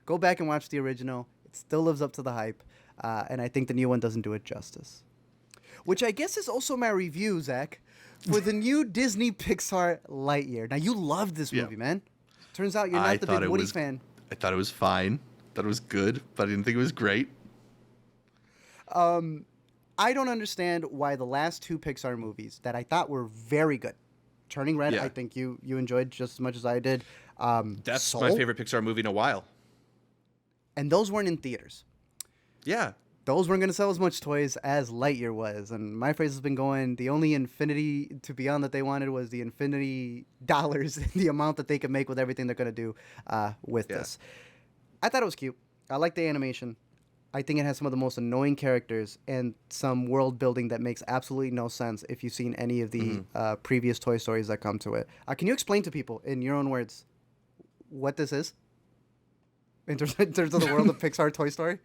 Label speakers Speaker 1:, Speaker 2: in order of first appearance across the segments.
Speaker 1: Go back and watch the original. It still lives up to the hype, and I think the new one doesn't do it justice. Which I guess is also my review, Zach, for the new Disney Pixar Lightyear. Now, you loved this movie, man. Turns out you're not the big Woody fan.
Speaker 2: I thought it was fine. Thought it was good, but I didn't think it was great.
Speaker 1: I don't understand why the last two Pixar movies that I thought were very good. Turning Red, I think you enjoyed just as much as I did.
Speaker 2: That's
Speaker 1: Soul,
Speaker 2: my favorite Pixar movie in a while.
Speaker 1: and those weren't in theaters.
Speaker 2: Yeah.
Speaker 1: Those weren't going to sell as much toys as Lightyear was. And my phrase has been going, the only infinity to beyond that they wanted was the infinity dollars, the amount that they could make with everything they're going to do with this. I thought it was cute. I like the animation. I think it has some of the most annoying characters and some world building that makes absolutely no sense if you've seen any of the previous Toy Stories that come to it. Can you explain to people, in your own words, what this is? In terms of the world of Pixar Toy Story?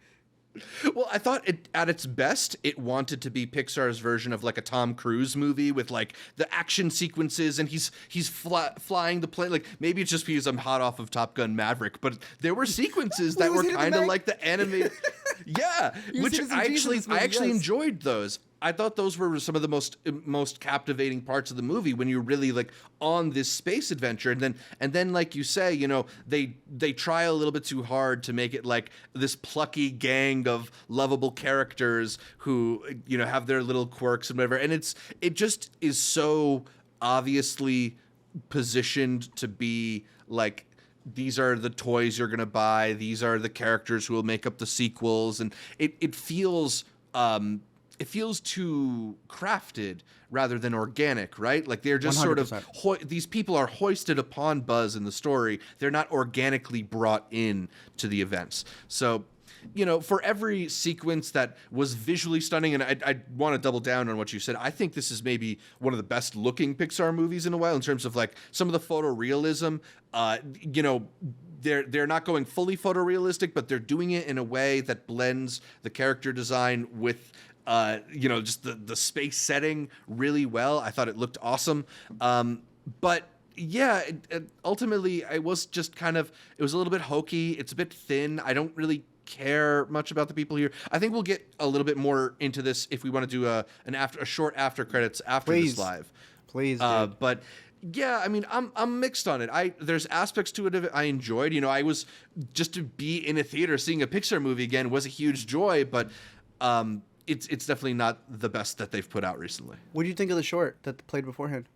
Speaker 2: Well, I thought at its best, it wanted to be Pixar's version of like a Tom Cruise movie with like the action sequences, and he's flying the plane. Like maybe it's just because I'm hot off of Top Gun Maverick, but there were sequences that were kind of like the animated. Yeah, which I actually enjoyed those. I thought those were some of the most captivating parts of the movie when you're really like on this space adventure, and then like you say, you know, they try a little bit too hard to make it like this plucky gang of lovable characters who, you know, have their little quirks and whatever, and it just is so obviously positioned to be like, these are the toys you're gonna buy, these are the characters who will make up the sequels, and it feels too crafted rather than organic, right? Like they're just
Speaker 1: 100%.
Speaker 2: sort of these people are hoisted upon Buzz in the story. They're not organically brought in to the events. So, you know, for every sequence that was visually stunning, and I want to double down on what you said, I think this is maybe one of the best looking Pixar movies in a while in terms of like some of the photorealism. You know, they're not going fully photorealistic, but they're doing it in a way that blends the character design with you know, just the space setting really well. I thought it looked awesome. But yeah, ultimately I was just it was a little bit hokey. It's a bit thin. I don't really care much about the people here. I think we'll get a little bit more into this if we want to do a short after credits after this live.
Speaker 1: Please, dude.
Speaker 2: But yeah, I mean, I'm mixed on it. There's aspects to it I enjoyed. You know, I was just to be in a theater seeing a Pixar movie again was a huge joy, but it's definitely not the best that they've put out recently.
Speaker 1: What do you think of the short that played beforehand?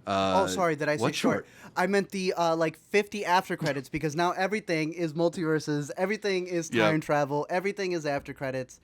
Speaker 1: Oh, sorry, did I say short? I meant the like 50 after credits, because now everything is multiverses, everything is time travel, everything is after credits.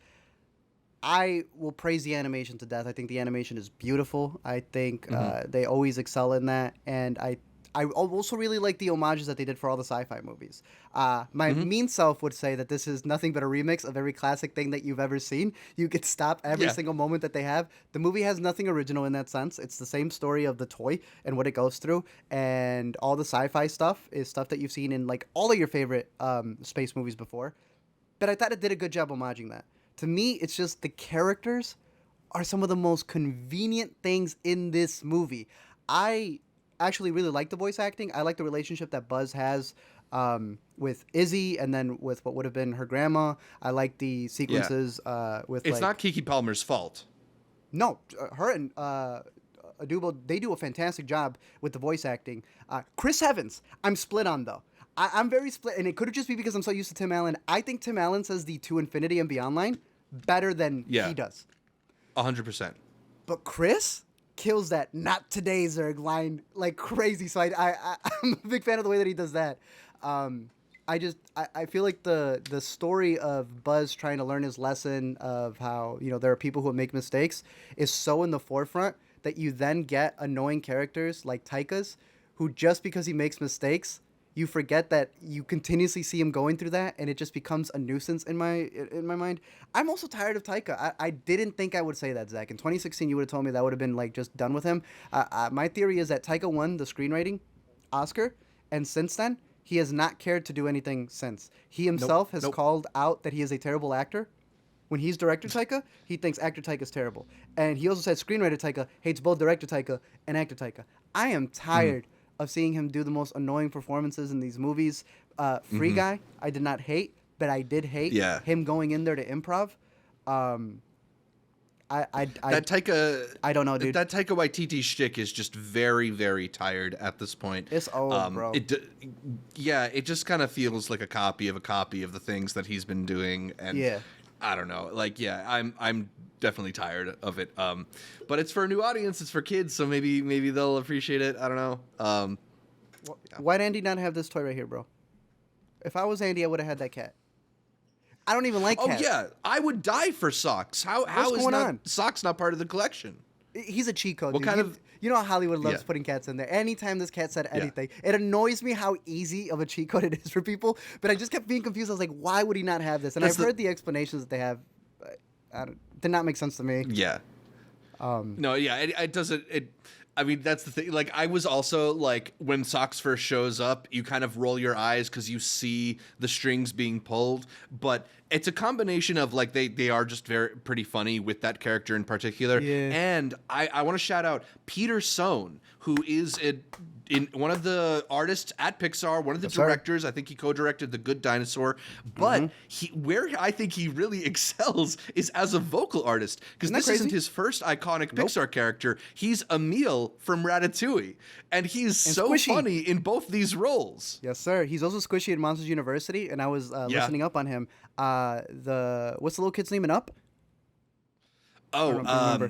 Speaker 1: I will praise the animation to death. I think the animation is beautiful. I think they always excel in that, and I also really like the homages that they did for all the sci-fi movies. My mean self would say that this is nothing but a remix of every classic thing that you've ever seen. You could stop every single moment that they have. The movie has nothing original in that sense. It's the same story of the toy and what it goes through, and all the sci-fi stuff is stuff that you've seen in like all of your favorite space movies before. But I thought it did a good job homaging that. To me, it's just the characters are some of the most convenient things in this movie. I actually really like the voice acting. I like the relationship that Buzz has with Izzy, and then with what would have been her grandma. I like the sequences with.
Speaker 2: It's not Keke Palmer's fault.
Speaker 1: No, her and Adubo, they do a fantastic job with the voice acting. Chris Evans, I'm split on though. I'm very split, and it could just be because I'm so used to Tim Allen. I think Tim Allen says the "To Infinity and Beyond" line better than he does.
Speaker 2: 100%.
Speaker 1: But Chris kills that "not today, Zerg" line like crazy. So I'm a big fan of the way that he does that. I feel like the story of Buzz trying to learn his lesson of how, you know, there are people who make mistakes is so in the forefront that you then get annoying characters like Taika's, who just because he makes mistakes, you forget that you continuously see him going through that, and it just becomes a nuisance in my mind. I'm also tired of Taika. I didn't think I would say that, Zach. In 2016, you would have told me that would have been like just done with him. My theory is that Taika won the screenwriting Oscar, and since then, he has not cared to do anything since. He himself has called out that he is a terrible actor. When he's director Taika, he thinks actor Taika is terrible. And he also said screenwriter Taika hates both director Taika and actor Taika. I am tired of seeing him do the most annoying performances in these movies. Free Guy, I did not hate, but I did hate him going in there to improv. I don't know, dude.
Speaker 2: That Taika Waititi shtick is just very, very tired at this point.
Speaker 1: It's old, bro.
Speaker 2: It just kind of feels like a copy of the things that he's been doing, and I don't know. Like, I'm definitely tired of it. But it's for a new audience. It's for kids, so maybe they'll appreciate it. I don't know.
Speaker 1: Why'd Andy not have this toy right here, bro? If I was Andy, I would have had that cat. I don't even like cats.
Speaker 2: Oh, yeah. I would die for Socks. How is Socks not part of the collection?
Speaker 1: He's a cheat code.
Speaker 2: What
Speaker 1: dude.
Speaker 2: kind of...
Speaker 1: You know how Hollywood loves putting cats in there. Anytime this cat said anything, it annoys me how easy of a cheat code it is for people. But I just kept being confused. I was like, why would he not have this? And I've heard the explanations that they have. Did not make sense to me.
Speaker 2: Yeah. No, yeah. It doesn't... I mean, that's the thing. Like, I was also, like, when Socks first shows up, you kind of roll your eyes because you see the strings being pulled. But it's a combination of, like, they are just pretty funny with that character in particular. Yeah. And I want to shout out Peter Sohn, who is in one of the artists at Pixar, one of the directors. I think he co-directed The Good Dinosaur. But where I think he really excels is as a vocal artist, because this isn't his first iconic Pixar character. He's Emile from Ratatouille, and he's so squishy. Funny in both these roles.
Speaker 1: Yes, sir. He's also squishy in Monsters University, and I was listening up on him. What's the little kid's name in Up?
Speaker 2: Oh,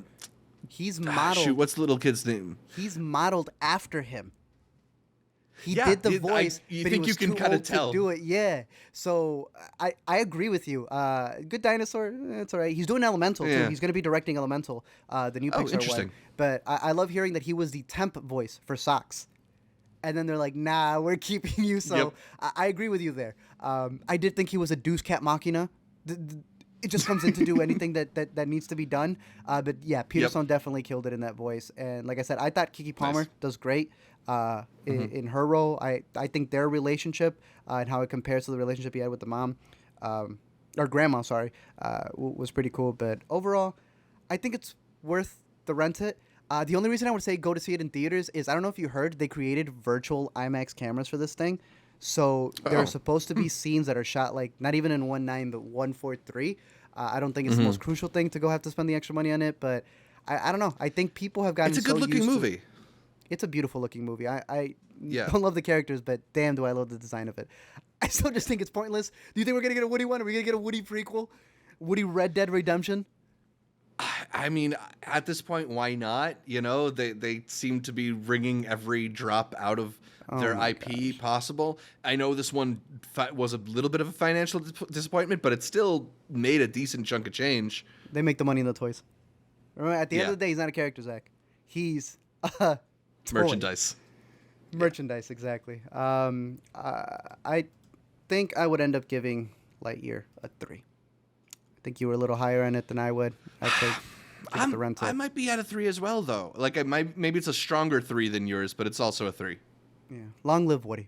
Speaker 1: he's modeled.
Speaker 2: Shoot, what's the little kid's name?
Speaker 1: He's modeled after him. He did the voice, but he was too old to do it. Yeah. So I agree with you. Good Dinosaur, it's all right. He's doing Elemental, too. He's going to be directing Elemental, the new Pixar one. But I love hearing that he was the temp voice for Socks. And then they're like, nah, we're keeping you. So I agree with you there. I did think he was a Deus Cat Machina. It just comes in to do anything that needs to be done. But yeah, Peter Sohn definitely killed it in that voice. And like I said, I thought Keke Palmer does great in her role. I think their relationship and how it compares to the relationship he had with the mom, or grandma, was pretty cool. But overall, I think it's worth the rent it. The only reason I would say go to see it in theaters is, I don't know if you heard, they created virtual IMAX cameras for this thing. So there are supposed to be scenes that are shot like not even in 1.9 but 1.43. I don't think it's the most crucial thing to go have to spend the extra money on it, but I don't know. I think people have gotten.
Speaker 2: It's a good looking movie.
Speaker 1: It's a beautiful looking movie. I don't love the characters, but damn, do I love the design of it. I still just think it's pointless. Do you think we're gonna get a Woody one? Are we gonna get a Woody prequel? Woody Red Dead Redemption?
Speaker 2: I mean, at this point, why not? You know, they seem to be wringing every drop out of their IP possible. I know this one was a little bit of a financial disappointment, but it still made a decent chunk of change.
Speaker 1: They make the money in the toys. Remember, at the end of the day, he's not a character, Zach. He's a toy.
Speaker 2: Merchandise.
Speaker 1: Merchandise, exactly. I think I would end up giving Lightyear a 3. I think you were a little higher on it than I would. I'd say the rental.
Speaker 2: I might be at a 3 as well, though. Like, maybe it's a stronger 3 than yours, but it's also a 3.
Speaker 1: Yeah. Long live Woody.